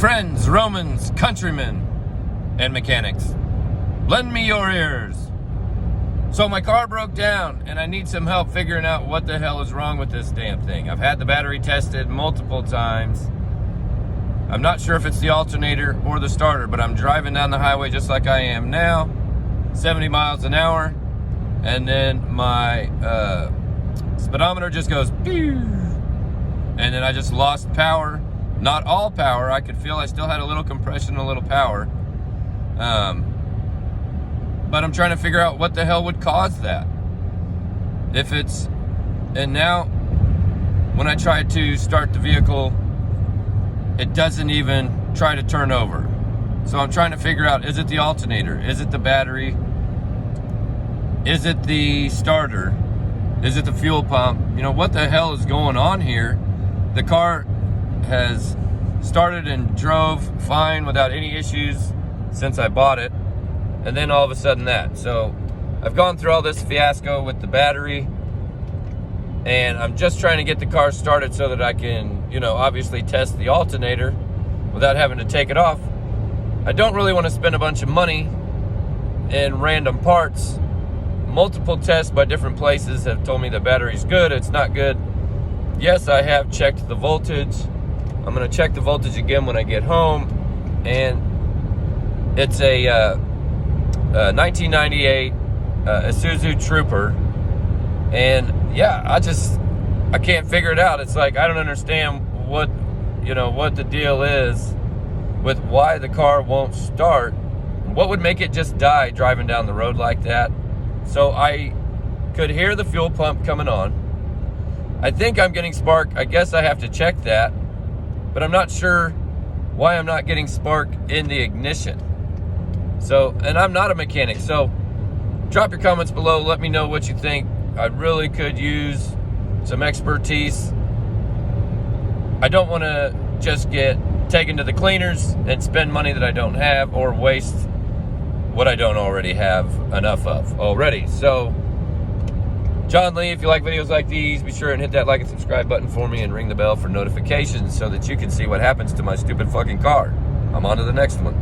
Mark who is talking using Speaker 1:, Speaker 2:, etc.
Speaker 1: Friends, Romans, countrymen, and mechanics, lend me your ears. So my car broke down and I need some help figuring out what the hell is wrong with this damn thing. I've had the battery tested multiple times. I'm not sure if it's the alternator or the starter, but I'm driving down the highway just like I am now, 70 miles an hour, and then my speedometer just goes pew, and then I just lost power. Not all power. I could feel I still had a little compression, a little power. But I'm trying to figure out what the hell would cause that. And now when I try to start the vehicle, it doesn't even try to turn over. So I'm trying to figure out, is it the alternator? Is it the battery? Is it the starter? Is it the fuel pump? You know, what the hell is going on here? The car has started and drove fine without any issues since I bought it, and then all of a sudden that. So I've gone through all this fiasco with the battery, and I'm just trying to get the car started so that I can, you know, obviously test the alternator without having to take it off. I don't really want to spend a bunch of money in random parts. Multiple tests by different places have told me the battery's good, it's not good. Yes, I have checked the voltage. I'm going to check the voltage again when I get home, and it's a 1998 Isuzu Trooper, and yeah, I can't figure it out. It's like I don't understand what the deal is with why the car won't start. What would make it just die driving down the road like that? So I could hear the fuel pump coming on. I think I'm getting spark. I guess I have to check that, but I'm not sure why I'm not getting spark in the ignition. So, and I'm not a mechanic, so drop your comments below. Let me know what you think. I really could use some expertise. I don't want to just get taken to the cleaners and spend money that I don't have, or waste what I don't already have enough of already. So, John Lee, if you like videos like these, be sure and hit that like and subscribe button for me and ring the bell for notifications so that you can see what happens to my stupid fucking car. I'm on to the next one.